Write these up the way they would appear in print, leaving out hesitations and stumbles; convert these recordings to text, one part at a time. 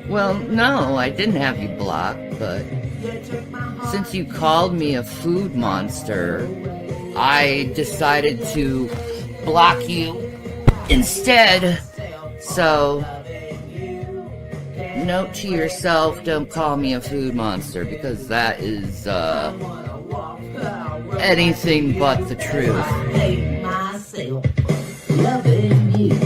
Well, no, I didn't have you blocked, but since you called me a food monster, I decided to block you instead. So, note to yourself, don't call me a food monster, because that is, anything but the truth. I hate myself, loving you.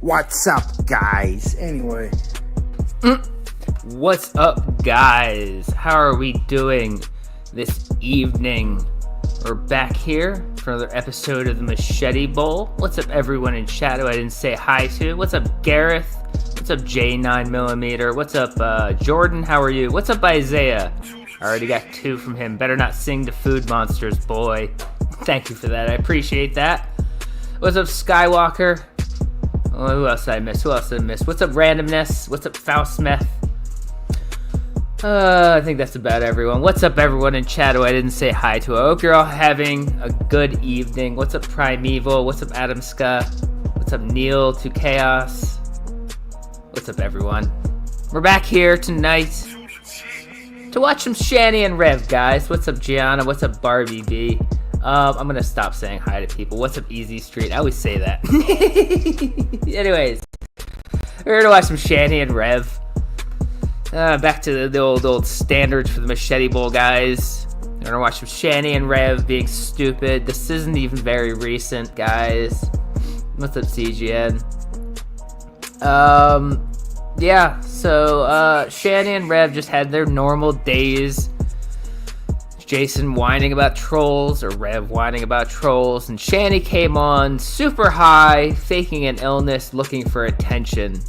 What's up, guys? Anyway. What's up, guys? How are we doing this evening? We're back here for another episode of the Machete Bowl. What's up, everyone in chat who I didn't say hi to? What's up, Gareth? What's up, J9mm? What's up, Jordan? How are you? What's up, Isaiah? I already got 2 from him. Better not sing to food monsters, boy. Thank you for that. I appreciate that. What's up, Skywalker? Oh, who else did I miss? What's up, Randomness? What's up, Faustmeth? I think that's about everyone. What's up, everyone in chat who I didn't say hi to? I hope you're all having a good evening. What's up, Primeval? What's up, Adam Ska? What's up, Neil to Chaos? What's up, everyone? We're back here tonight to watch some Shanny and Rev, guys. What's up, Gianna? What's up, Barbie B? I'm gonna stop saying hi to people. What's up, Easy Street? I always say that. Anyways, we're here to watch some Shanny and Rev. Back to the old standards for the Machete Bowl, guys. We're gonna watch some Shanny and Rev being stupid. This isn't even very recent, guys. What's up, CGN? Yeah, so, Shanny and Rev just had their normal days. Jason whining about trolls, or Rev whining about trolls, and Shanny came on super high, faking an illness, looking for attention,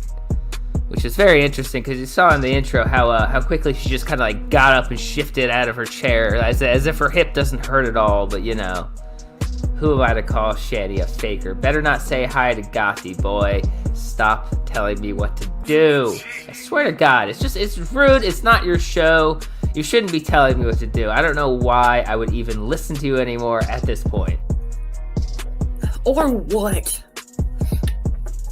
which is very interesting because you saw in the intro how quickly she just kind of like got up and shifted out of her chair, as if her hip doesn't hurt at all. But you know, who am I to call Shanny a faker? Better not say hi to Gothy, boy. Stop telling me what to do. I swear to God, it's rude. It's not your show. You shouldn't be telling me what to do. I don't know why I would even listen to you anymore at this point. Or what?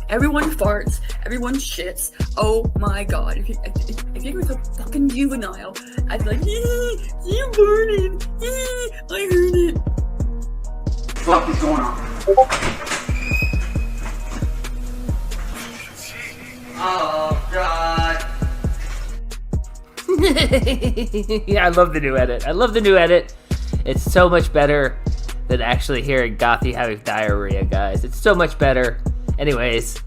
Everyone farts. Everyone shits. Oh my God! If you were so fucking juvenile, I'd be like, you burning. I heard it. What the fuck is going on? Oh, God. Yeah, I love the new edit. It's so much better than actually hearing Gothy having diarrhea, guys. It's so much better. Anyways,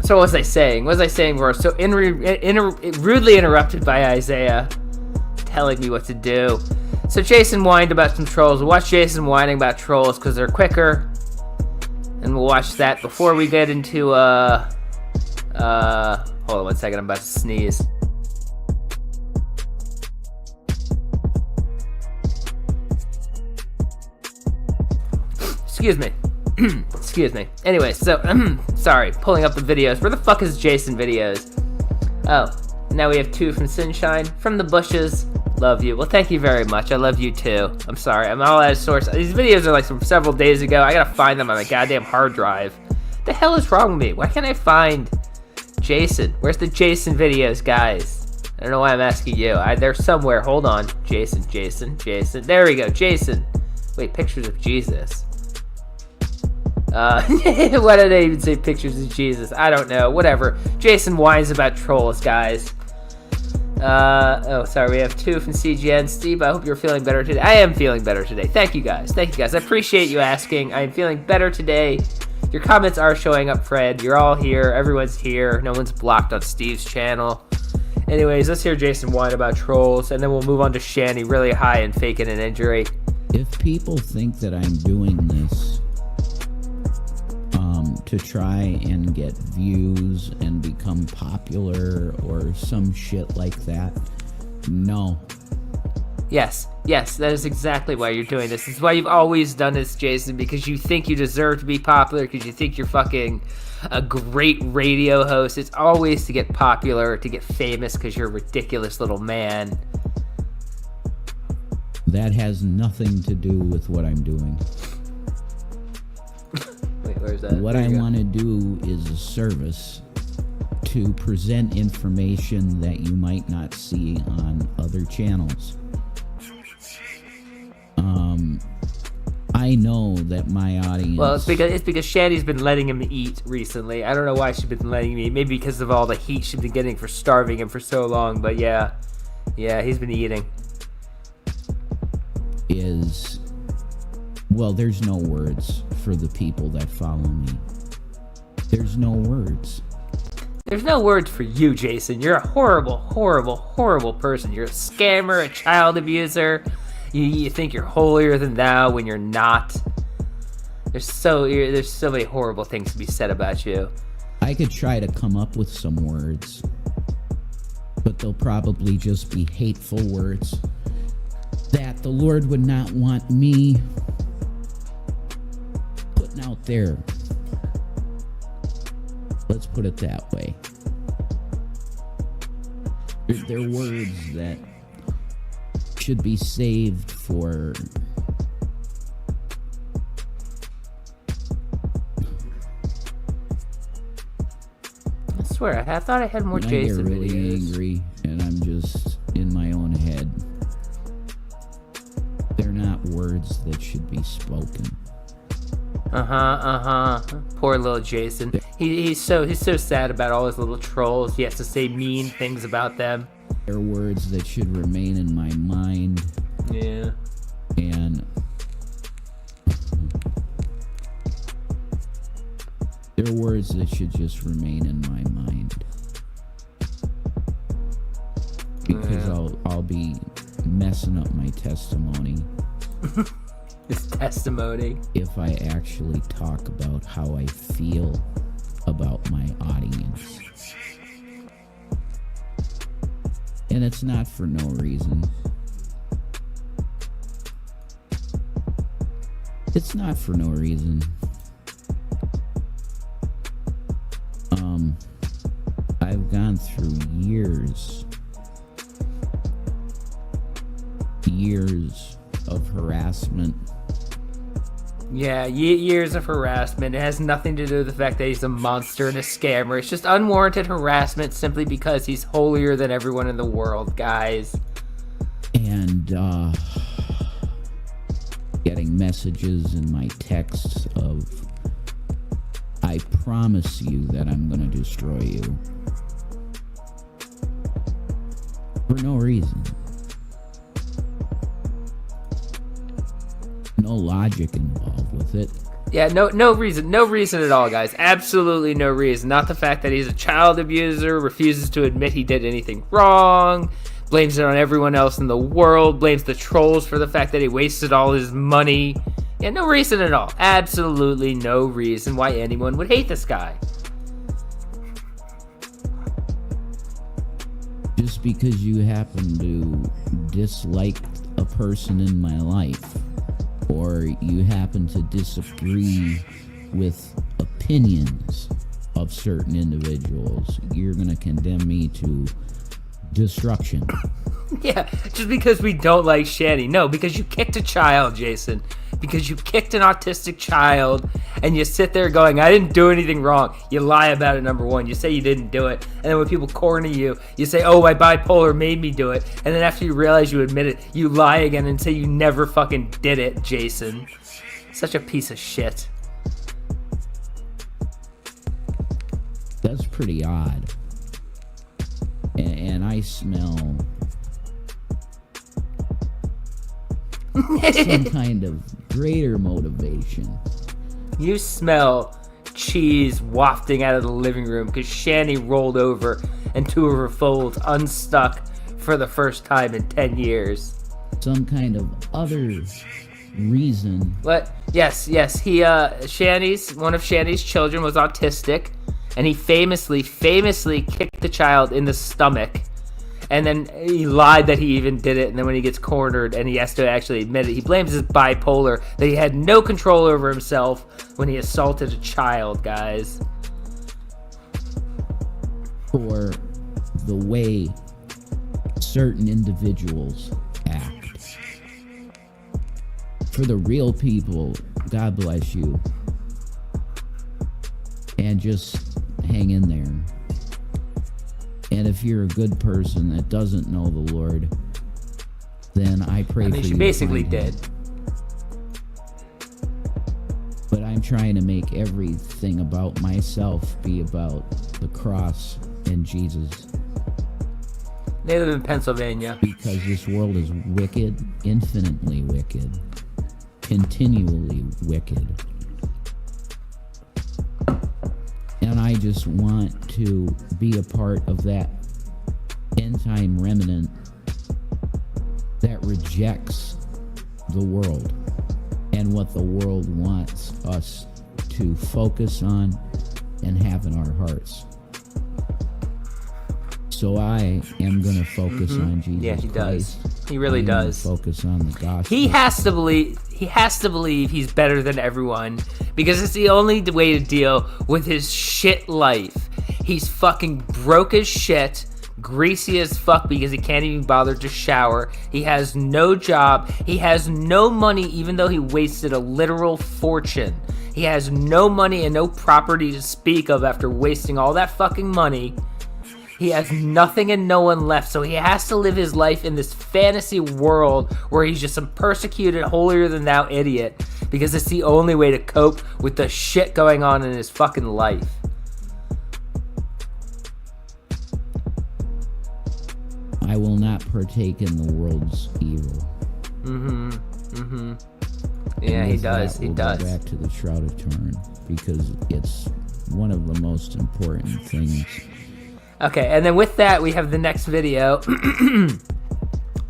so what was I saying? What was I saying? We're so rudely interrupted by Isaiah telling me what to do. So Jason whined about some trolls. We'll watch Jason whining about trolls because they're quicker. And we'll watch that before we get into, hold on 1 second, I'm about to sneeze. Excuse me. Anyway, so, sorry, pulling up the videos. Where the fuck is Jason videos? Oh, now we have 2 from Sunshine. From the bushes. Love you. Well, thank you very much. I love you too. I'm sorry. I'm all out of source. These videos are like from several days ago. I gotta find them on my goddamn hard drive. The hell is wrong with me? Why can't I find Jason? Where's the Jason videos, guys? I don't know why I'm asking you. They're somewhere. Hold on. Jason. There we go. Jason. Wait, pictures of Jesus. Why did I even say pictures of Jesus? I don't know. Whatever. Jason whines about trolls, guys. Oh, sorry. We have 2 from CGN. Steve, I hope you're feeling better today. I am feeling better today. Thank you, guys. I appreciate you asking. I am feeling better today. Your comments are showing up, Fred. You're all here. Everyone's here. No one's blocked on Steve's channel. Anyways, let's hear Jason whine about trolls, and then we'll move on to Shanny really high and faking an injury. If people think that I'm doing this to try and get views and become popular or some shit like that, no. Yes, that is exactly why you're doing this. This is why you've always done this, Jason, because you think you deserve to be popular, because you think you're fucking a great radio host. It's always to get popular, to get famous, because you're a ridiculous little man. That has nothing to do with what I'm doing. Wait, where's that? What I want to do is a service to present information that you might not see on other channels. I know that my audience... Well, it's because Shanny's been letting him eat recently. I don't know why she's been letting him eat. Maybe because of all the heat she's been getting for starving him for so long. But yeah, he's been eating. Well, there's no words for the people that follow me. There's no words. There's no words for you, Jason. You're a horrible, horrible, horrible person. You're a scammer, a child abuser. You think you're holier than thou when you're not. There's so many horrible things to be said about you. I could try to come up with some words, but they'll probably just be hateful words that the Lord would not want me putting out there. Let's put it that way. They're words that should be saved for I swear, I thought I had more Jason I get really videos. angry and I'm just in my own head. They're not words that should be spoken. Poor little Jason. He's so sad about all his little trolls. He has to say mean things about them. They're words that should remain in my mind. Yeah. And they're words that should just remain in my mind. Because I'll be messing up my testimony. His testimony. If I actually talk about how I feel about my audience. And it's not for no reason. It's not for no reason. I've gone through years of harassment. Yeah, years of harassment. It has nothing to do with the fact that he's a monster and a scammer. It's just unwarranted harassment simply because he's holier than everyone in the world, guys. And getting messages in my texts of, I promise you that I'm gonna destroy you. For no reason. No logic involved with it. Yeah, no reason at all, guys. Absolutely no reason. Not the fact that he's a child abuser, refuses to admit he did anything wrong, blames it on everyone else in the world, blames the trolls for the fact that he wasted all his money. Yeah, no reason at all. Absolutely no reason why anyone would hate this guy. Just because you happen to dislike a person in my life, or you happen to disagree with opinions of certain individuals, you're going to condemn me to destruction. Yeah, just because we don't like Shanny. No, because you kicked a child, Jason. Because you kicked an autistic child, and you sit there going, I didn't do anything wrong. You lie about it, number one. You say you didn't do it. And then when people corner you, you say, oh, my bipolar made me do it. And then after you realize you admit it, you lie again and say you never fucking did it, Jason. Such a piece of shit. That's pretty odd. And I smell some kind of greater motivation. You smell cheese wafting out of the living room because Shanny rolled over and two of her folds unstuck for the first time in 10 years. Some kind of other reason. But yes, he one of Shanny's children was autistic, and he famously kicked the child in the stomach and then he lied that he even did it, and then when he gets cornered and he has to actually admit it, he blames his bipolar, that he had no control over himself when he assaulted a child, guys. For the way certain individuals act. For the real people, God bless you. And just hang in there. And if you're a good person that doesn't know the Lord, then I pray for you. She basically did. But I'm trying to make everything about myself be about the cross and Jesus. They live in Pennsylvania. Because this world is wicked, infinitely wicked, continually wicked. And I just want to be a part of that end-time remnant that rejects the world and what the world wants us to focus on and have in our hearts. So I am going to focus on Jesus Yeah, he Christ. does. He really does. Focus on the gospel. He has to believe he's better than everyone because it's the only way to deal with his shit life. He's fucking broke as shit, greasy as fuck because he can't even bother to shower. He has no job. He has no money even though he wasted a literal fortune. He has no money and no property to speak of after wasting all that fucking money. He has nothing and no one left, so he has to live his life in this fantasy world where he's just some persecuted, holier-than-thou idiot because it's the only way to cope with the shit going on in his fucking life. I will not partake in the world's evil. Yeah, he with does. that, He we'll does. Go back to the Shroud of Turin because it's one of the most important things. Okay, and then with that, we have the next video.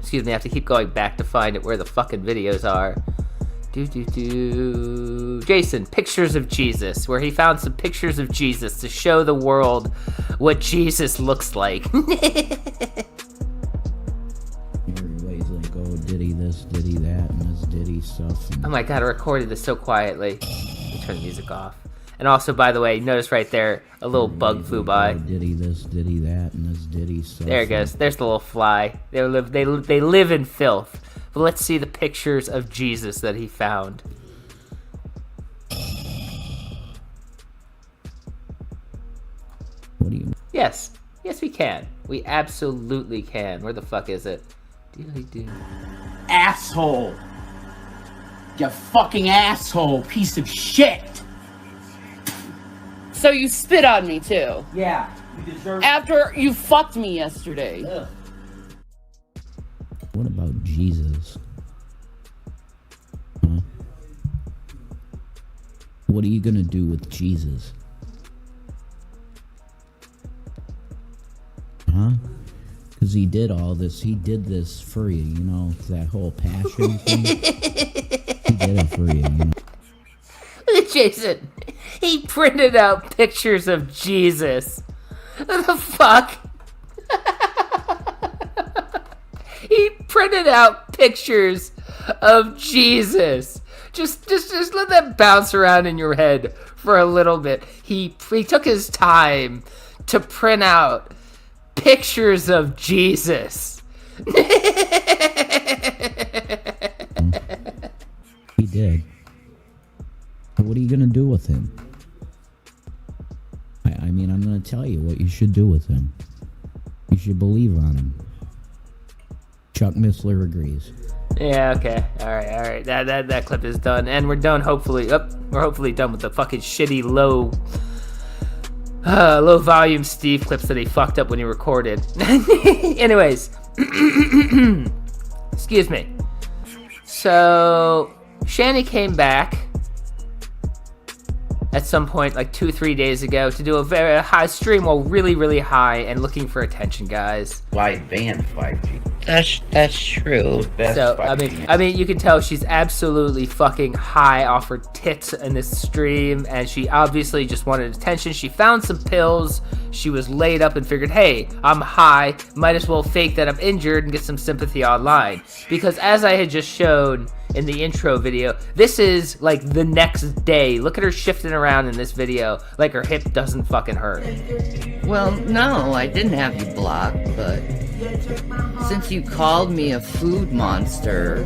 Excuse me, I have to keep going back to find it where the fucking videos are. Jason, pictures of Jesus, where he found some pictures of Jesus to show the world what Jesus looks like. Everybody's like, oh, did he this, did he that, and this did he stuff. And Oh my god, I recorded this so quietly. Let me turn the music off. And also, by the way, notice right there, a little bug flew by. oh, did he this, did he that, and this did he stuff. There it goes. There's the little fly. They live in filth. But let's see the pictures of Jesus that he found. What do you... Yes. Yes, we can. We absolutely can. Where the fuck is it? Doodly-doo. Asshole. You fucking asshole, piece of shit. So you spit on me too. Yeah, you deserve After you fucked me yesterday. Ugh. What about Jesus? Huh? What are you gonna do with Jesus? Huh? Because he did all this. He did this for you, you know, that whole passion thing. He did it for you, you know. Look at Jason. He printed out pictures of Jesus. What the fuck? He printed out pictures of Jesus. Just let that bounce around in your head for a little bit. He took his time to print out pictures of Jesus. He did. But what are you gonna do with him? I mean, I'm gonna tell you what you should do with him. You should believe on him. Chuck Missler agrees. Yeah, okay. Alright. That clip is done. And we're done, hopefully. We're hopefully done with the fucking shitty low volume Steve clips that he fucked up when he recorded. Anyways. Excuse me. So, Shanny came back at some point, like 2-3 days ago, to do a very high stream while really high and looking for attention, guys. Live band 5G. That's true. Best So 5G. I mean, you can tell she's absolutely fucking high off her tits in this stream, and she obviously just wanted attention. She found some pills. she was laid up and figured, hey, I'm high, might as well fake that I'm injured and get some sympathy online. Because as I had just shown in the intro video, this is like the next day. Look at her shifting around in this video like her hip doesn't fucking hurt. Well, no, I didn't have you blocked, but since you called me a food monster,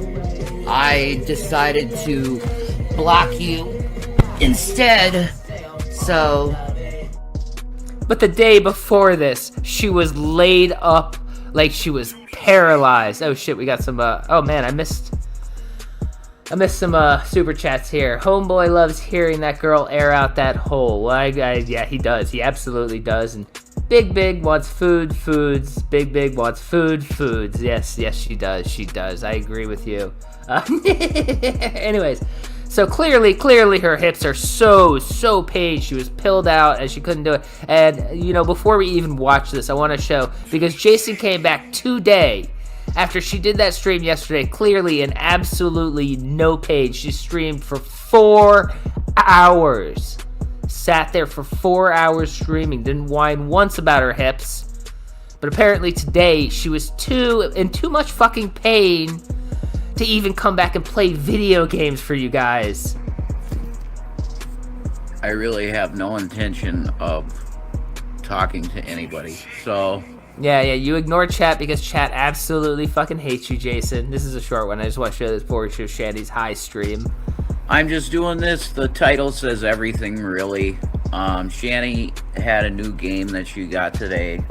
I decided to block you instead. So... But the day before this, she was laid up like she was paralyzed. Oh shit, we got some, oh man, I missed some super chats here. Homeboy loves hearing that girl air out that hole. Well, yeah, he does. He absolutely does. And Big wants foods. Big wants foods. Yes, she does. I agree with you. Anyways, so clearly her hips are so pain. She was pilled out and she couldn't do it. And, you know, before we even watch this, I want to show, because Jason came back today after she did that stream yesterday, clearly in absolutely no pain. She streamed for 4 hours. Sat there for 4 hours streaming, didn't whine once about her hips. But apparently today, she was in too much fucking pain to even come back and play video games for you guys. I really have no intention of talking to anybody, so... Yeah, you ignore chat because chat absolutely fucking hates you, Jason. This is a short one. I just want to show this before we show Shanny's high stream. I'm just doing this. The title says everything, really. Shanny had a new game that she got today,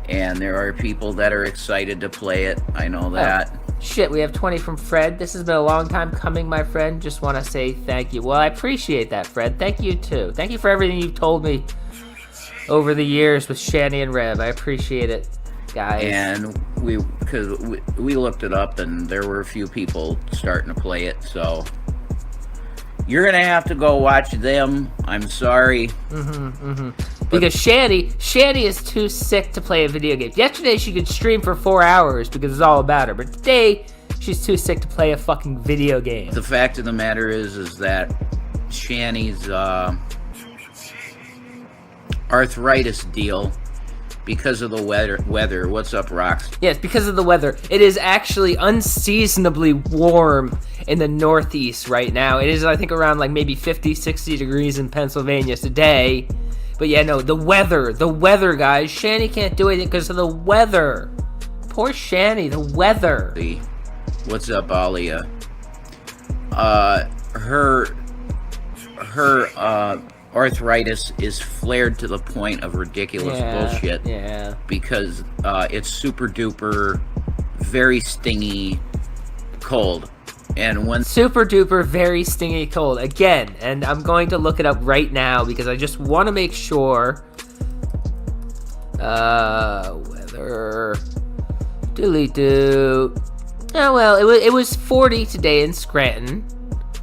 and there are people that are excited to play it. I know that. Oh, shit, we have 20 from Fred. This has been a long time coming, my friend. Just want to say thank you. Well, I appreciate that, Fred. Thank you, too. Thank you for everything you've told me over the years with Shanny and Rev. I appreciate it, guys. And we looked it up, and there were a few people starting to play it, so... You're gonna have to go watch them. I'm sorry. Because Shanny is too sick to play a video game. Yesterday she could stream for 4 hours because it's all about her. But today she's too sick to play a fucking video game. The fact of the matter is that Shanny's arthritis deal, because of the weather. What's up, Rox? Yes, because of the weather. It is actually unseasonably warm in the Northeast right now. It is, I think, around like maybe 50, 60 degrees in Pennsylvania today. But yeah, no, the weather, guys. Shanny can't do anything because of the weather. Poor Shanny, the weather. What's up, Alia? Her arthritis is flared to the point of ridiculous bullshit. Yeah. Because it's super duper, very stingy cold. And when super duper, very stingy cold. Again, and I'm going to look it up right now because I just want to make sure. Weather. Dooley-doo. Oh, well, it was 40 today in Scranton.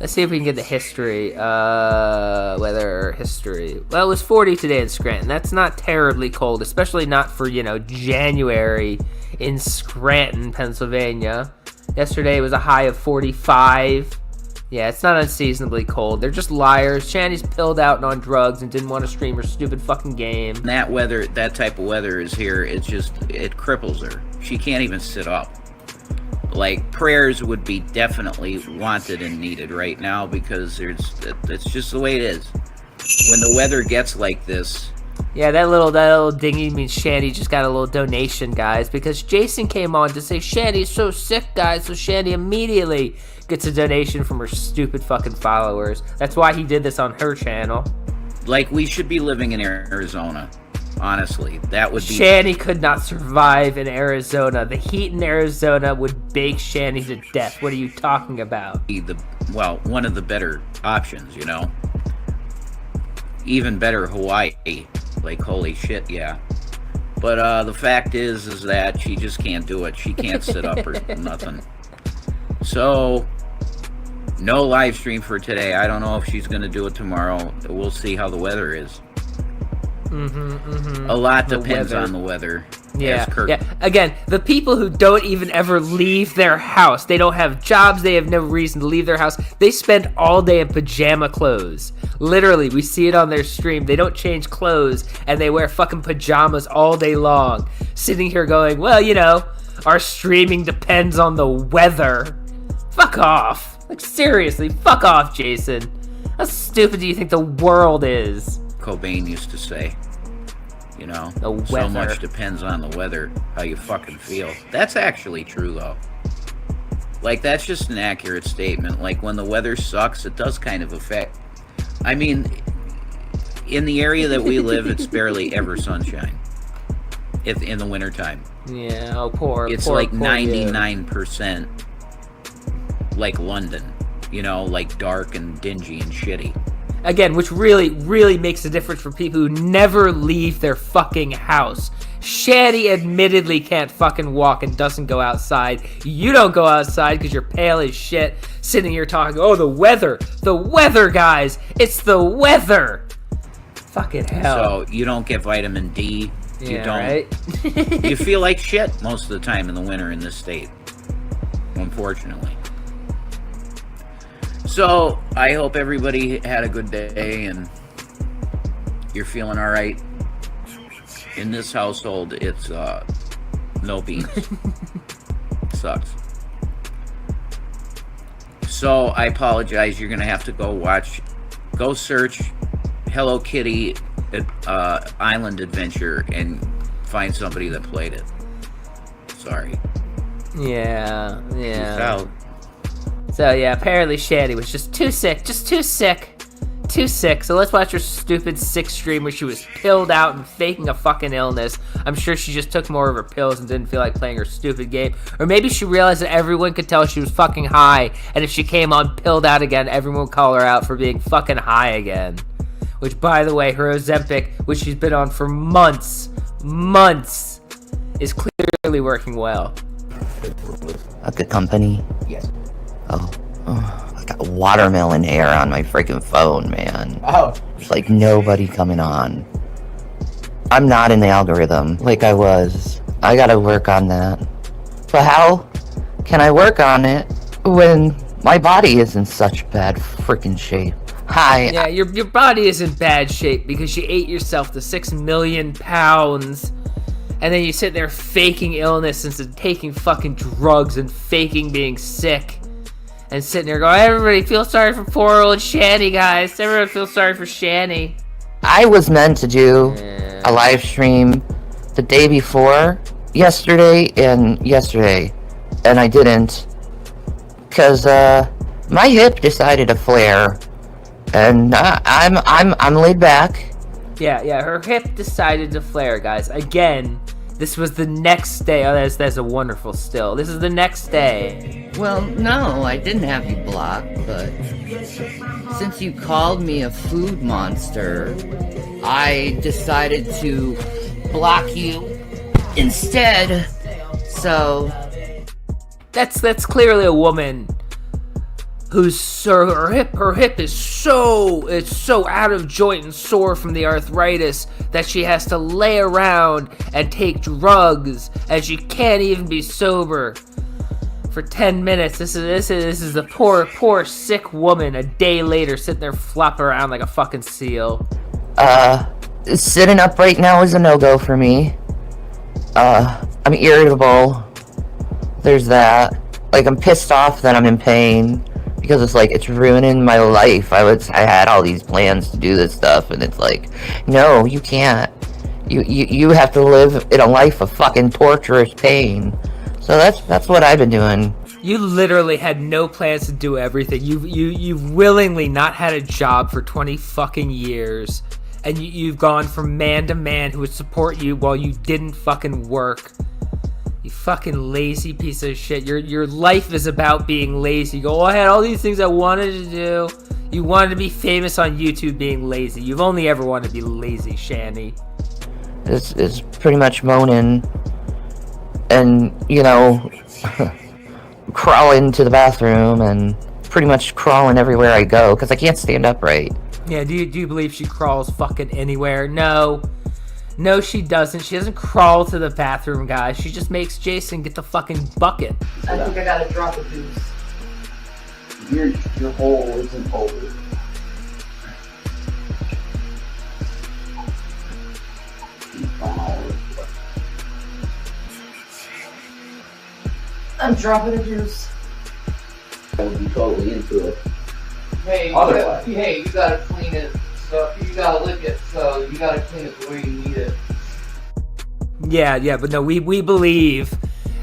Let's see if we can get the history. Weather history. Well, it was 40 today in Scranton. That's not terribly cold, especially not for, January in Scranton, Pennsylvania. Yesterday it was a high of 45. Yeah, it's not unseasonably cold. They're just liars. Shanny's pilled out and on drugs and didn't want to stream her stupid fucking game. that type of weather is here, it cripples her. She can't even sit up. Like, prayers would be definitely wanted and needed right now because it's just the way it is. When the weather gets like this. Yeah, that little dingy means Shanny just got a little donation, guys, because Jason came on to say Shanny's so sick, guys, so Shanny immediately gets a donation from her stupid fucking followers. That's why he did this on her channel. Like, we should be living in Arizona. Honestly, that would be... Shanny could not survive in Arizona. The heat in Arizona would bake Shanny to death. What are you talking about? One of the better options, Even better Hawaii. Like, holy shit, yeah. But the fact is that she just can't do it. She can't sit up or nothing. So, no live stream for today. I don't know if she's going to do it tomorrow. We'll see how the weather is. A lot The depends weather. on the weather. Yeah, as Kurt- yeah. Again, the people who don't even ever leave their house, they don't have jobs, they have no reason to leave their house. They spend all day in pajama clothes. Literally, we see it on their stream. They don't change clothes, and they wear fucking pajamas all day long. Sitting here going, well, you know, our streaming depends on the weather. Fuck off. Like, seriously, fuck off, Jason. How stupid do you think the world is? Cobain used to say. You know, The so weather. much depends on the weather, how you fucking feel. That's actually true, though. Like, that's just an accurate statement. Like, when the weather sucks, it does kind of affect. I mean, in the area that we live, it's barely ever sunshine. In the wintertime. Yeah, oh, poor. It's poor, like poor 99%. Like London. You know, like dark and dingy and shitty. Again, which really, really makes a difference for people who never leave their fucking house. Shanny admittedly can't fucking walk and doesn't go outside. You don't go outside because you're pale as shit, sitting here talking, oh, the weather, guys, it's the weather. Fucking hell. So you don't get vitamin D. You Yeah, don't. right? You feel like shit most of the time in the winter in this state. Unfortunately. So, I hope everybody had a good day and you're feeling alright. In this household, it's no beans. Sucks. So, I apologize. You're going to have to go search Hello Kitty Island Adventure and find somebody that played it. Sorry. Yeah. Peace out. So yeah, apparently Shanny was just too sick. So let's watch her stupid sick stream where she was pilled out and faking a fucking illness. I'm sure she just took more of her pills and didn't feel like playing her stupid game. Or maybe she realized that everyone could tell she was fucking high, and if she came on pilled out again, everyone would call her out for being fucking high again. Which, by the way, her Ozempic, which she's been on for months, is clearly working well. A good company? Yes. Oh, I got watermelon hair on my freaking phone, man. Oh. There's like nobody coming on. I'm not in the algorithm like I was. I gotta work on that. But how can I work on it when my body is in such bad freaking shape? Hi. Yeah, your body is in bad shape because you ate yourself to 6 million pounds. And then you sit there faking illness instead of taking fucking drugs and faking being sick. And sitting there going, everybody feel sorry for poor old Shanny, guys. Everyone feel sorry for Shanny. I was meant to do a live stream the day before yesterday, and I didn't because my hip decided to flare, and I'm laid back. Yeah, her hip decided to flare, guys. Again, this was the next day. Oh, that's a wonderful still. This is the next day. Well, no, I didn't have you blocked, but since you called me a food monster, I decided to block you instead. So That's clearly a woman whose her hip is so out of joint and sore from the arthritis that she has to lay around and take drugs, and she can't even be sober for 10 minutes. This is the poor sick woman a day later sitting there flopping around like a fucking seal. Sitting up right now is a no-go for me. I'm irritable. There's that. Like, I'm pissed off that I'm in pain. Because it's like, it's ruining my life. I had all these plans to do this stuff, and it's like, no, you can't. You have to live in a life of fucking torturous pain. So that's what I've been doing. You literally had no plans to do everything. You've willingly not had a job for 20 fucking years. And you've gone from man to man who would support you while you didn't fucking work. You fucking lazy piece of shit. Your life is about being lazy. You go, oh, I had all these things I wanted to do. You wanted to be famous on YouTube being lazy. You've only ever wanted to be lazy, Shanny. It's pretty much moaning and, you know, crawling to the bathroom and pretty much crawling everywhere I go because I can't stand upright. Yeah, do you believe she crawls fucking anywhere? No. No, she doesn't. She doesn't crawl to the bathroom, guys. She just makes Jason get the fucking bucket. I think I gotta drop a deuce. Your hole isn't over. I'm dropping a deuce. I would be totally into it. Hey, Otherwise. you gotta clean it. So you gotta lick it. So you gotta clean it the way you need it. Yeah, but no, we believe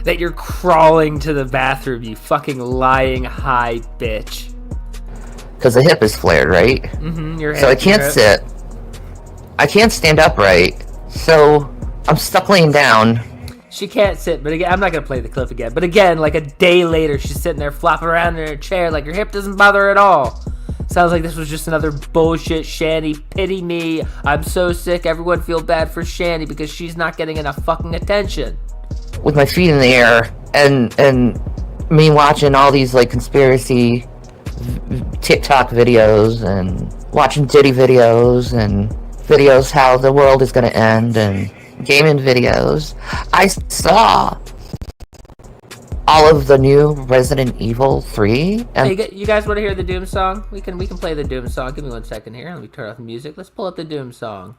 that you're crawling to the bathroom, you fucking lying high bitch. Because the hip is flared, right? Mm-hmm, your So I can't sit. I can't stand upright. So I'm stuck laying down. She can't sit, but again, I'm not gonna play the clip again. But again, like a day later, she's sitting there flopping around in her chair like her hip doesn't bother her at all. Sounds like this was just another bullshit Shanny. Pity me. I'm so sick. Everyone feel bad for Shanny because she's not getting enough fucking attention. With my feet in the air and me watching all these like conspiracy TikTok videos and watching Diddy videos and videos how the world is gonna end and gaming videos. I saw all of the new Resident Evil 3 and Hey, you guys want to hear the Doom song? We can play the Doom song. Give me 1 second here. Let me turn off the music. Let's pull up the Doom song.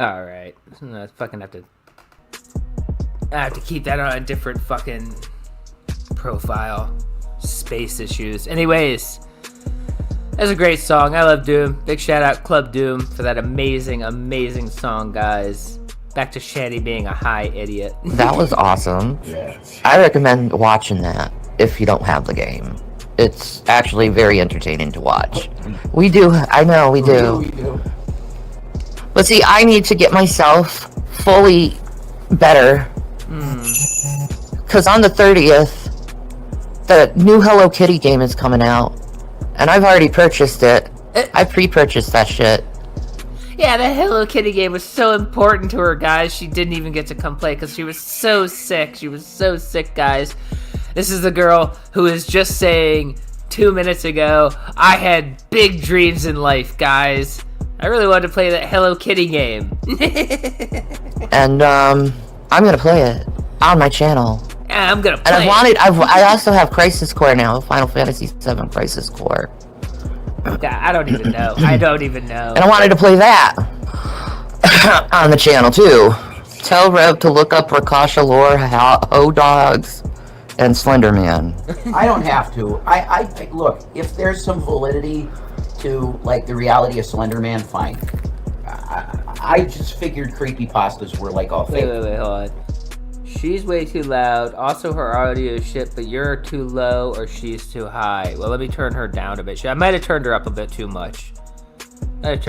Alright. I have to keep that on a different fucking profile. space issues. Anyways, that's a great song. I love Doom. Big shout out Club Doom for that amazing, amazing song, guys. Back to Shanny being a high idiot. That was awesome. I recommend watching that if you don't have the game. It's actually very entertaining to watch. We do. I know we do. But see, I need to get myself fully better. Because on the 30th, the new Hello Kitty game is coming out. And I've already purchased it. I pre-purchased that shit. Yeah, the Hello Kitty game was so important to her, guys. She didn't even get to come play because she was so sick. She was so sick, guys. This is the girl who was just saying 2 minutes ago, I had big dreams in life, guys. I really wanted to play that Hello Kitty game. And I'm gonna play it on my channel. Yeah, I'm gonna play And I also have Crisis Core now, Final Fantasy VII Crisis Core. I don't even know. I don't even know. And I wanted to play that on the channel too. Tell Rev to look up Rakasha lore, Ho Dogs, and Slender Man. I don't have to. I look, if there's some validity to like the reality of Slender Man, fine. I just figured creepypastas were like all fake. Wait, hold on. She's way too loud. Also, her audio is shit, but you're too low or she's too high. Well, let me turn her down a bit. I might have turned her up a bit too much. Let's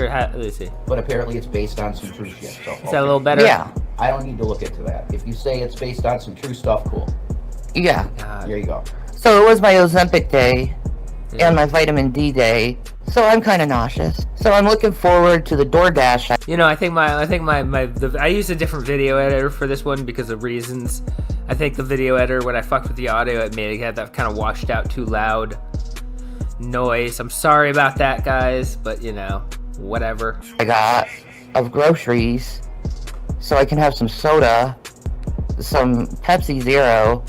see. But apparently it's based on some true shit. So, Is that a little better? Yeah. I don't need to look into that. If you say it's based on some true stuff, cool. Yeah. God. There you go. So it was my Ozempic day Yeah. and my vitamin D day. So I'm kind of nauseous. So I'm looking forward to the DoorDash. You know, I used a different video editor for this one because of reasons. I think the video editor, when I fucked with the audio, it had that kind of washed out too loud noise. I'm sorry about that, guys, but you know, whatever. I got of groceries, so I can have some soda, some Pepsi Zero,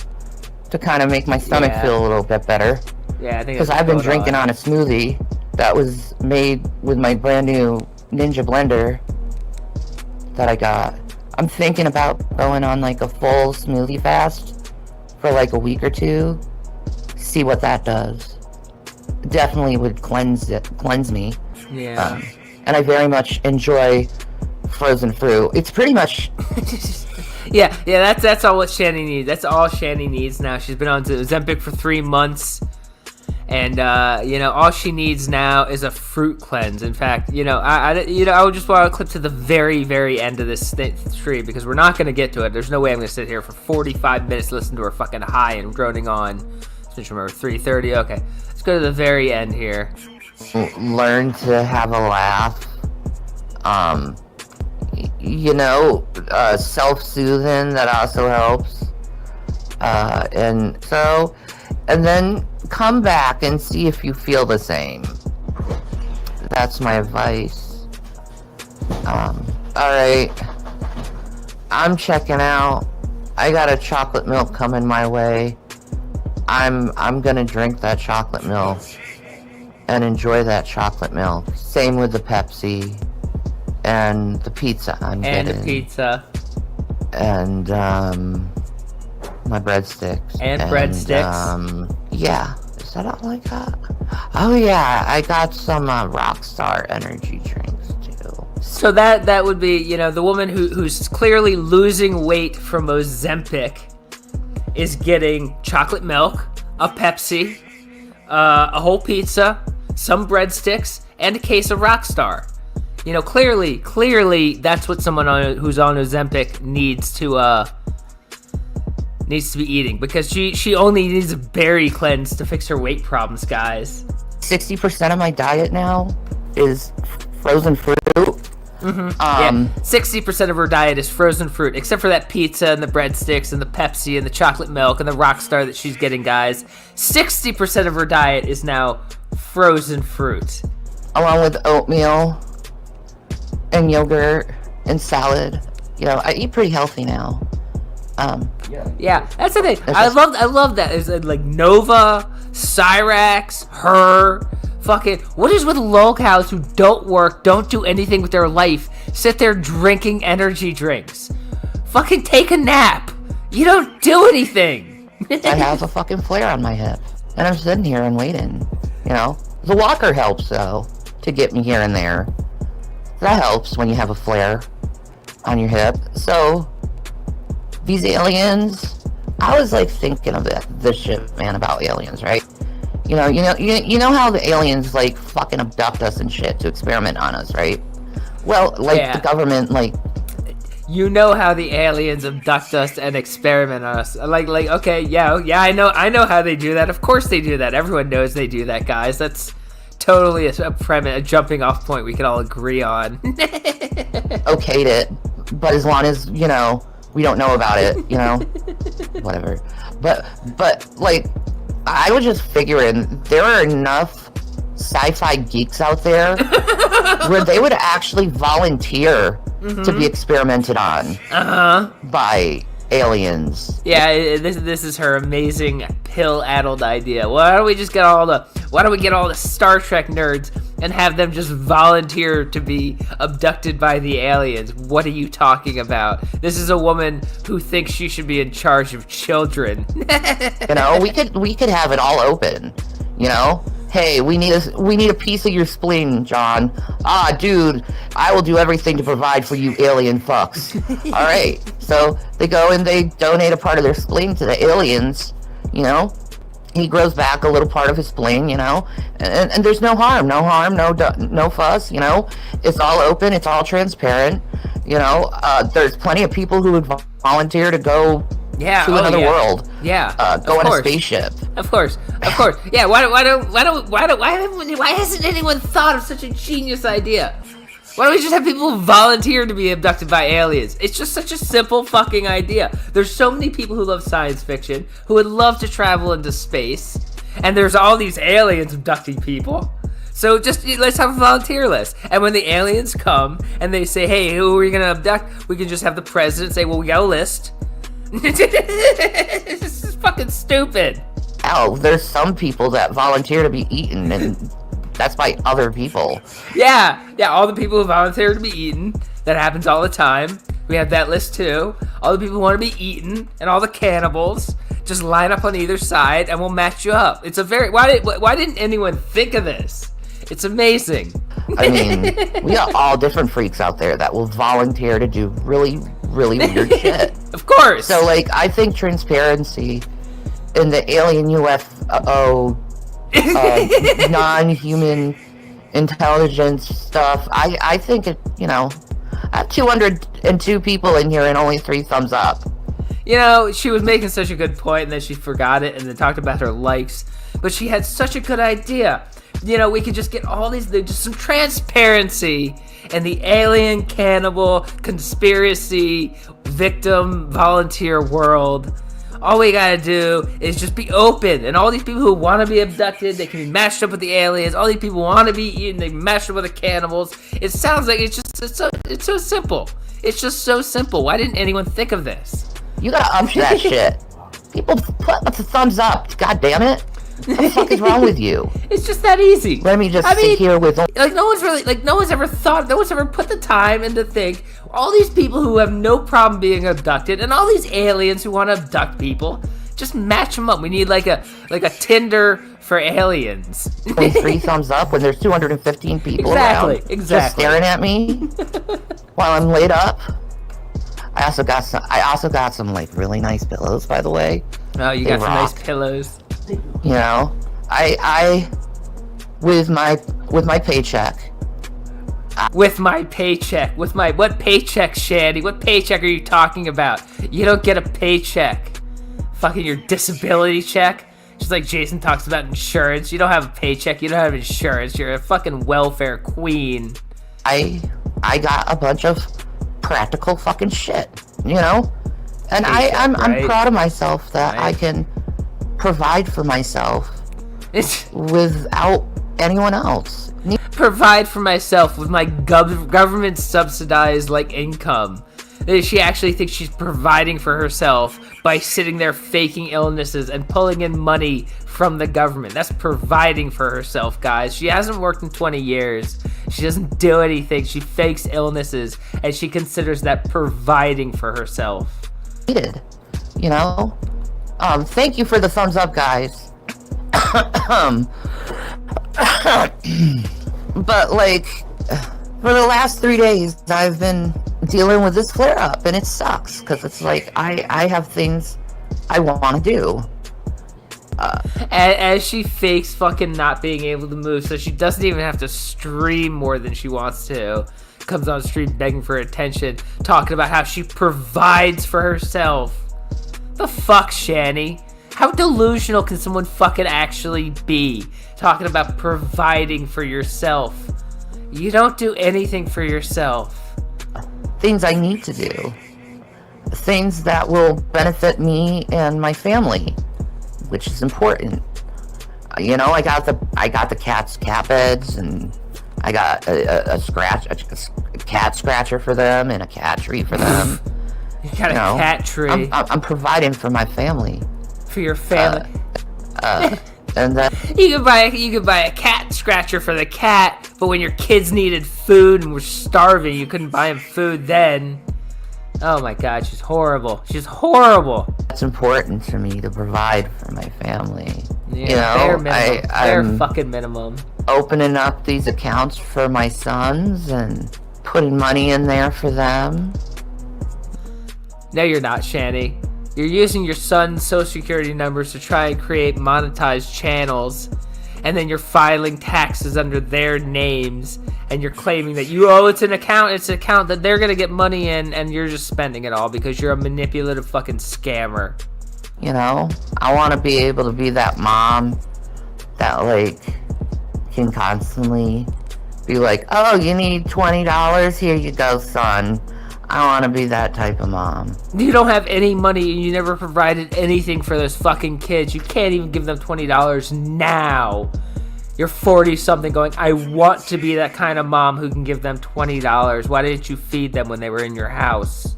to kind of make my stomach Yeah. feel a little bit better. Yeah, I think Because I've been drinking on a smoothie that was made with my brand new Ninja blender that I got. I'm thinking about going on like a full smoothie fast for like a week or two. See what that does. Definitely would cleanse me. Yeah. And I very much enjoy frozen fruit. It's pretty much yeah, that's all what Shanny needs. That's all Shanny needs now. She's been on Ozempic for 3 months. And you know, all she needs now is a fruit cleanse. In fact, I would just want to clip to the very, very end of this stream because we're not going to get to it. There's no way I'm going to sit here for 45 minutes listening to her fucking high and droning on. Just remember 3:30. Okay, let's go to the very end here. learn to have a laugh. Self-soothing, that also helps. And then come back and see if you feel the same. That's my advice. Alright. I'm checking out. I got a chocolate milk coming my way. I'm gonna drink that chocolate milk and enjoy that chocolate milk. Same with the Pepsi and the pizza I'm getting. And the pizza. And my breadsticks. And breadsticks. Yeah. Is that all I got? Oh yeah, I got some Rockstar energy drinks too. So that would be, the woman who's clearly losing weight from Ozempic is getting chocolate milk, a Pepsi, a whole pizza, some breadsticks, and a case of Rockstar. Clearly, that's what someone who's on Ozempic needs to be eating, because she only needs a berry cleanse to fix her weight problems, guys. 60% of my diet now is frozen fruit. Yeah, 60% of her diet is frozen fruit, except for that pizza and the breadsticks and the Pepsi and the chocolate milk and the Rockstar that she's getting, guys. 60% of her diet is now frozen fruit. Along with oatmeal and yogurt and salad. I eat pretty healthy now. Yeah, that's the thing. I love that. It's like Nova, Cyrax, her, fucking. What is with lolcows who don't work, don't do anything with their life, sit there drinking energy drinks? Fucking take a nap. You don't do anything. I have a fucking flare on my hip. and I'm sitting here and waiting. You know, the walker helps though to get me here and there. That helps when you have a flare on your hip. So these aliens, I was like thinking of this shit, man, about aliens, right? You know how the aliens like fucking abduct us and shit to experiment on us, right? Well, like the government, like. You know how the aliens abduct us and experiment on us. Like, okay, yeah, I know how they do that. Of course they do that. Everyone knows they do that, guys. That's totally a premise, a jumping off point we can all agree on. Okayed it, but as long as, you know, we don't know about it, you know, whatever. But like, I was just figuring there are enough sci-fi geeks out there where they would actually volunteer to be experimented on by aliens. Yeah, this is her amazing pill-addled idea. Why don't we get all the Star Trek nerds and have them just volunteer to be abducted by the aliens? What are you talking about? This is a woman who thinks she should be in charge of children. You know, we could have it all open. You know, hey, we need a piece of your spleen, John. Ah, dude, I will do everything to provide for you alien fucks. All right, so they go and they donate a part of their spleen to the aliens. You know, he grows back a little part of his spleen. You know, and there's no harm, no fuss. You know, it's all open, it's all transparent. You know, there's plenty of people who would volunteer to go. Yeah, to another world. Yeah, go on a spaceship. Of course. Yeah, why hasn't anyone thought of such a genius idea? Why don't we just have people volunteer to be abducted by aliens? It's just such a simple fucking idea. There's so many people who love science fiction who would love to travel into space, and there's all these aliens abducting people. So just let's have a volunteer list. And when the aliens come and they say, "Hey, who are you gonna abduct?" we can just have the president say, "Well, we got a list." This is fucking stupid. Oh, there's some people that volunteer to be eaten, and that's by other people. Yeah, all the people who volunteer to be eaten. That happens all the time. We have that list too. All the people who want to be eaten and all the cannibals just line up on either side, and we'll match you up. It's a very why didn't anyone think of this? It's amazing. I mean, we got all different freaks out there that will volunteer to do really, really weird shit. Of course. So, like, I think transparency in the alien UFO, non-human intelligence stuff, I think it, you know, I have 202 people in here and only 3 thumbs up. You know, she was making such a good point, and then she forgot it, and then talked about her likes. But she had such a good idea. You know, we could just get all these, just some transparency in the alien, cannibal, conspiracy, victim, volunteer world. All we gotta do is just be open, and all these people who want to be abducted, they can be matched up with the aliens. All these people want to be eaten, they can be matched up with the cannibals. It sounds like it's so simple. It's just so simple. Why didn't anyone think of this? You gotta up that shit. People put the thumbs up. God damn it. What the fuck is wrong with you? It's just that easy. Let me just sit here with... no one's ever put the time in to think, all these people who have no problem being abducted, and all these aliens who want to abduct people, just match them up. We need like a Tinder for aliens. 3 thumbs up when there's 215 people around. Exactly. Just staring at me while I'm laid up. I also got some like really nice pillows, by the way. Oh, you got some nice pillows. You know, I with my paycheck. With my paycheck. What paycheck, Shanny? What paycheck are you talking about? You don't get a paycheck. Fucking your disability check. Just like Jason talks about insurance. You don't have a paycheck. You don't have insurance. You're a fucking welfare queen. I got a bunch of practical fucking shit, you know? And I'm proud of myself that I can provide for myself without anyone else. Provide for myself with my government subsidized income. She actually thinks she's providing for herself by sitting there faking illnesses and pulling in money from the government. That's providing for herself, guys. She hasn't worked in 20 years. She doesn't do anything. She fakes illnesses, and she considers that providing for herself. You know? Thank you for the thumbs up, guys. But like, for the last 3 days, I've been dealing with this flare up, and it sucks because it's like I have things I want to do. As she fakes fucking not being able to move, so she doesn't even have to stream more than she wants to. Comes on stream begging for attention, talking about how she provides for herself. The fuck, Shanny? How delusional can someone fucking actually be? Talking about providing for yourself. You don't do anything for yourself. Things I need to do. Things that will benefit me and my family, which is important. You know, I got the cat's cat beds, and I got a cat scratcher for them and a cat tree for them. You got a cat tree. I'm providing for my family. For your family. And then you could buy a cat scratcher for the cat, but when your kids needed food and were starving, you couldn't buy them food then. Oh my god, she's horrible. She's horrible. It's important to me to provide for my family. Yeah, you know, bare minimum. Bare I'm fucking minimum. opening up these accounts for my sons and putting money in there for them. No, you're not, Shanny. You're using your son's social security numbers to try and create monetized channels, and then you're filing taxes under their names, and you're claiming that it's an account that they're gonna get money in, and you're just spending it all because you're a manipulative fucking scammer. You know, I want to be able to be that mom that like can constantly be like, oh, you need $20? Here you go, son. I want to be that type of mom. You don't have any money, and you never provided anything for those fucking kids. You can't even give them $20 now. You're 40-something going, I want to be that kind of mom who can give them $20. Why didn't you feed them when they were in your house?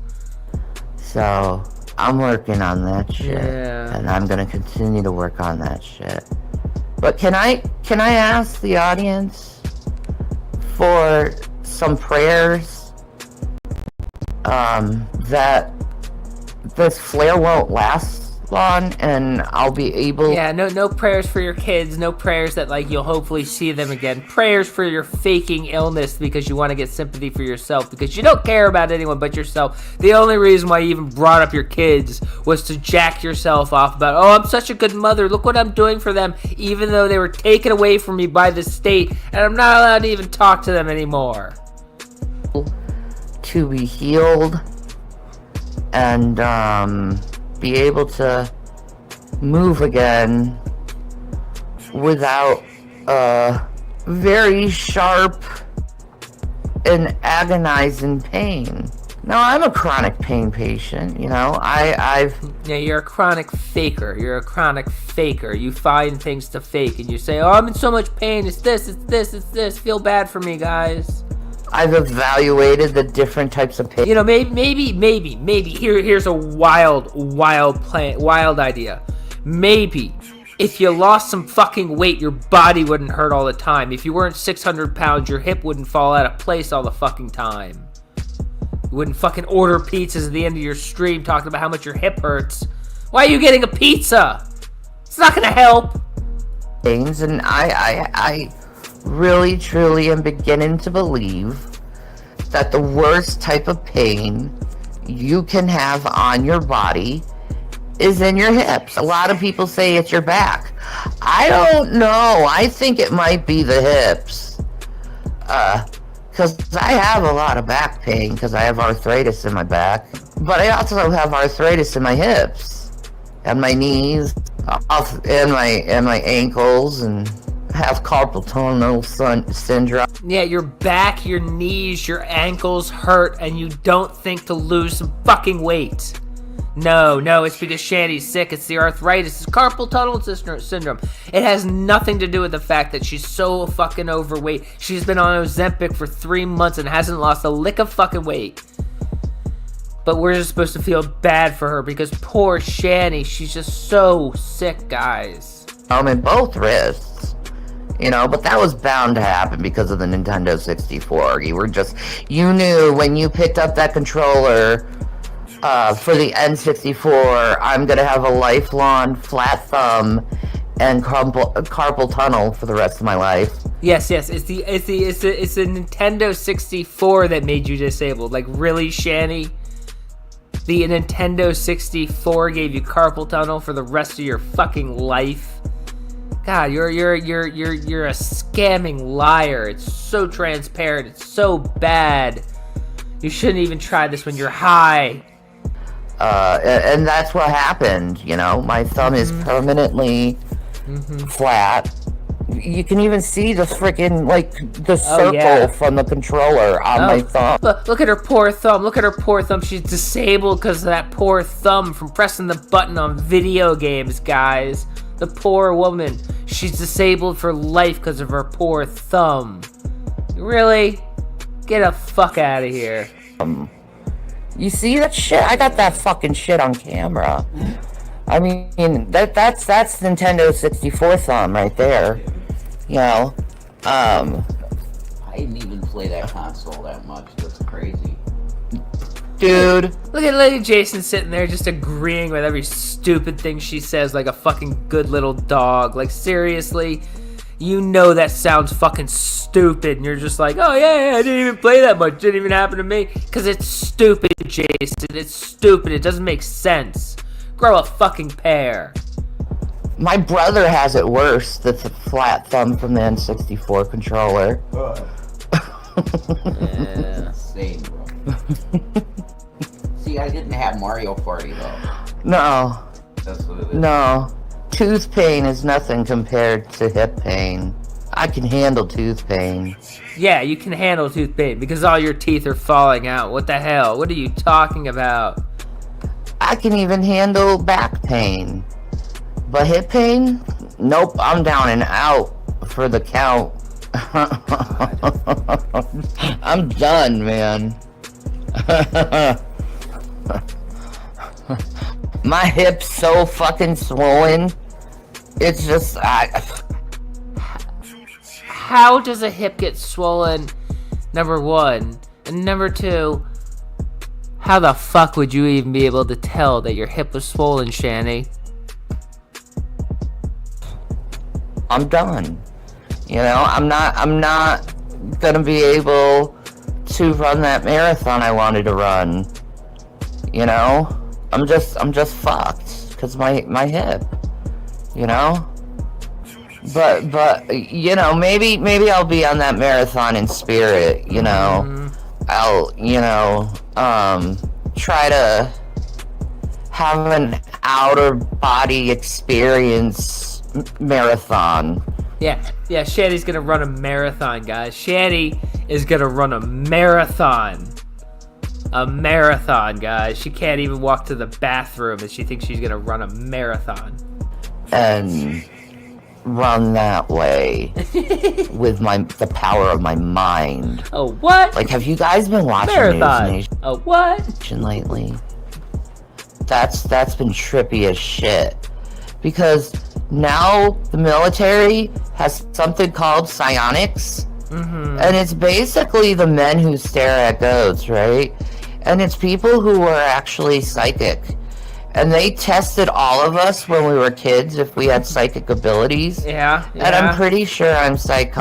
So, I'm working on that shit. Yeah. And I'm going to continue to work on that shit. But can I ask the audience for some prayers? That this flare won't last long, and I'll be able. Yeah, no prayers for your kids. No prayers that like you'll hopefully see them again. Prayers for your faking illness because you want to get sympathy for yourself because you don't care about anyone but yourself. The only reason why you even brought up your kids was to jack yourself off about, oh, I'm such a good mother. Look what I'm doing for them, even though they were taken away from me by the state, and I'm not allowed to even talk to them anymore. To be healed and be able to move again without very sharp and agonizing pain. Now, I'm a chronic pain patient, you know. Yeah, you're a chronic faker. You're a chronic faker. You find things to fake and you say, oh, I'm in so much pain. It's this, it's this, it's this. Feel bad for me, guys. I've evaluated the different types of pain. You know, maybe. Here's a wild idea. Maybe if you lost some fucking weight, your body wouldn't hurt all the time. If you weren't 600 pounds, your hip wouldn't fall out of place all the fucking time. You wouldn't fucking order pizzas at the end of your stream talking about how much your hip hurts. Why are you getting a pizza? It's not gonna help. Things, and I really, truly am beginning to believe that the worst type of pain you can have on your body is in your hips. A lot of people say it's your back. I don't know. I think it might be the hips. Because I have a lot of back pain because I have arthritis in my back. But I also have arthritis in my hips and my knees and my ankles, and have carpal tunnel syndrome. Yeah, your back, your knees, your ankles hurt, and you don't think to lose some fucking weight. No, it's because Shanny's sick. It's the arthritis. It's carpal tunnel syndrome. It has nothing to do with the fact that she's so fucking overweight. She's been on Ozempic for 3 months and hasn't lost a lick of fucking weight. But we're just supposed to feel bad for her because poor Shanny, she's just so sick, guys. In both wrists. You know, but that was bound to happen because of the Nintendo 64. You knew when you picked up that controller for the N64, I'm gonna have a lifelong flat thumb and carpal tunnel for the rest of my life. Yes, it's the Nintendo 64 that made you disabled. Like, really, Shanny? The Nintendo 64 gave you carpal tunnel for the rest of your fucking life. God, you're a scamming liar. It's so transparent. It's so bad. You shouldn't even try this when you're high. And that's what happened. You know, my thumb is permanently flat. You can even see the freaking, like, the circle from the controller on my thumb. Look at her poor thumb. Look at her poor thumb. She's disabled because of that poor thumb from pressing the button on video games, guys. The poor woman. She's disabled for life because of her poor thumb. Really? Get the fuck out of here. You see that shit? I got that fucking shit on camera. I mean, that's Nintendo 64 thumb right there. You know, I didn't even play that console that much. That's crazy. dude. Look at Lady Jason sitting there just agreeing with every stupid thing she says like a fucking good little dog. Like, seriously? You know that sounds fucking stupid, and you're just like, oh yeah, I didn't even play that much. It didn't even happen to me. Because it's stupid, Jason. It's stupid. It doesn't make sense. Grow a fucking pair. My brother has it worse. That's a flat thumb from the N64 controller. Yeah, same, bro. See, I didn't have Mario Party, though. No. That's what it is. No. Tooth pain is nothing compared to hip pain. I can handle tooth pain. Yeah, you can handle tooth pain because all your teeth are falling out. What the hell? What are you talking about? I can even handle back pain. But hip pain? Nope, I'm down and out for the count. I'm done, man. My hip's so fucking swollen. It's just, How does a hip get swollen? Number one. And number two, how the fuck would you even be able to tell that your hip was swollen, Shanny? I'm done. You know, I'm not gonna be able to run that marathon I wanted to run. You know? I'm just fucked because my hip. You know? But you know, maybe I'll be on that marathon in spirit, you know. I'll, you know, try to have an outer body experience marathon. Yeah, Shanny's gonna run a marathon, guys. Shanny is gonna run a marathon. A marathon, guys. She can't even walk to the bathroom and she thinks she's gonna run a marathon. And run that way with the power of my mind. Oh, what? Like, have you guys been watching Marathon. News Nation Oh, what? lately? That's been trippy as shit. Because now the military has something called psionics. And it's basically the men who stare at goats, right? And it's people who are actually psychic. And they tested all of us when we were kids if we had psychic abilities. Yeah. And I'm pretty sure I'm psionic.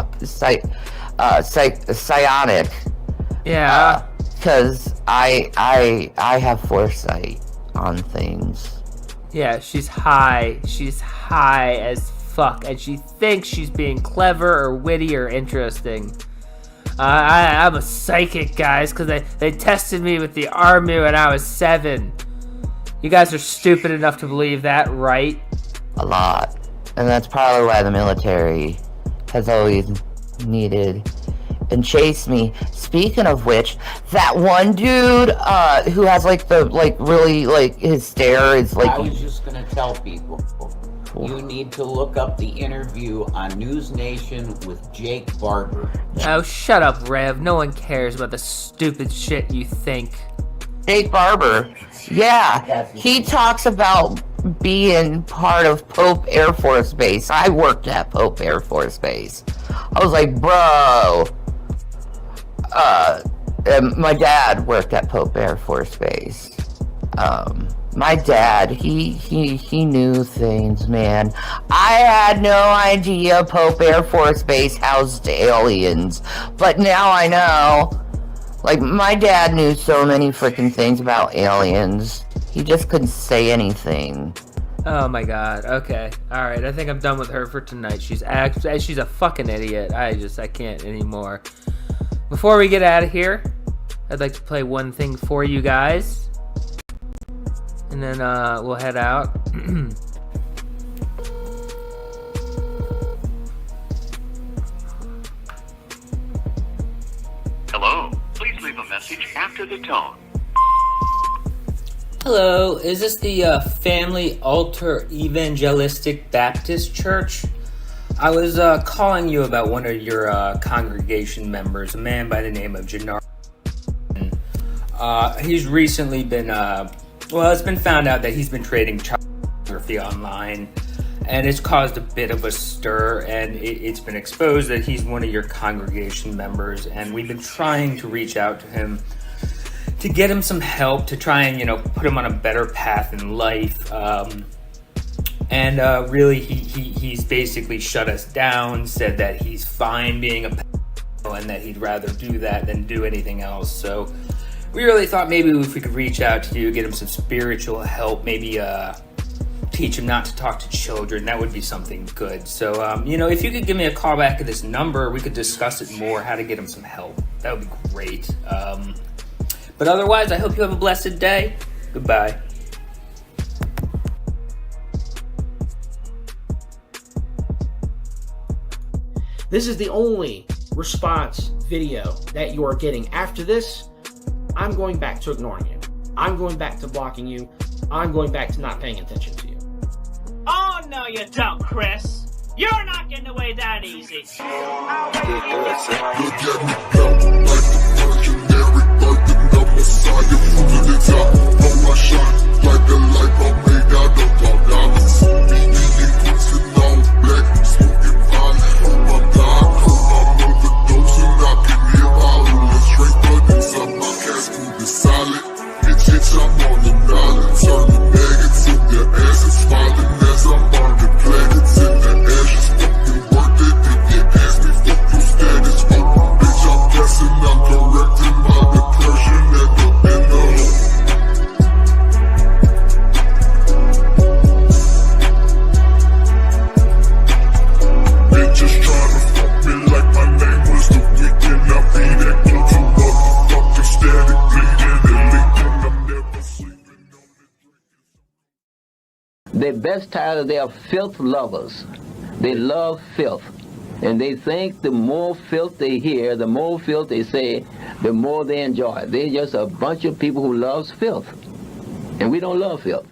Yeah. Because I have foresight on things. Yeah, she's high. She's high as fuck. And she thinks she's being clever or witty or interesting. I'm a psychic, guys, because they tested me with the army when I was 7. You guys are stupid enough to believe that, right? A lot. And that's probably why the military has always needed and chased me. Speaking of which, that one dude who has really his stare is like... I was just gonna tell people, you need to look up the interview on News Nation with Jake Barber. Oh, shut up, Rev. No one cares about the stupid shit you think. Jake Barber. Yeah, he talks about being part of Pope Air Force Base. I worked at Pope Air Force Base. I was like, bro. And my dad worked at Pope Air Force Base. My dad, he knew things, man. I had no idea Pope Air Force Base housed aliens, but now I know. Like, my dad knew so many freaking things about aliens. He just couldn't say anything. Oh my god. Okay. Alright, I think I'm done with her for tonight. She's a fucking idiot. I can't anymore. Before we get out of here, I'd like to play one thing for you guys. And then we'll head out. Hello. Please leave a message after the tone. Hello, is this the Family Altar Evangelistic Baptist Church? I was calling you about one of your congregation members, a man by the name of Jannar. He's recently been, it's been found out that he's been trading child pornography online, and it's caused a bit of a stir, and it's been exposed that he's one of your congregation members, and we've been trying to reach out to him to get him some help, to try and, put him on a better path in life. Really, he's basically shut us down, said that he's fine being a pedophile and that he'd rather do that than do anything else. So we really thought maybe if we could reach out to you, get him some spiritual help, maybe teach him not to talk to children. That would be something good. So, if you could give me a call back at this number, we could discuss it more, how to get him some help. That would be great. But otherwise, I hope you have a blessed day. Goodbye. This is the only response video that you are getting. After this, I'm going back to ignoring you. I'm going back to blocking you. I'm going back to not paying attention to you. Oh, no, you don't, Chris. You're not getting away that easy. They're best tired. They are filth lovers. They love filth. And they think the more filth they hear, the more filth they say, the more they enjoy. They're just a bunch of people who loves filth. And we don't love filth.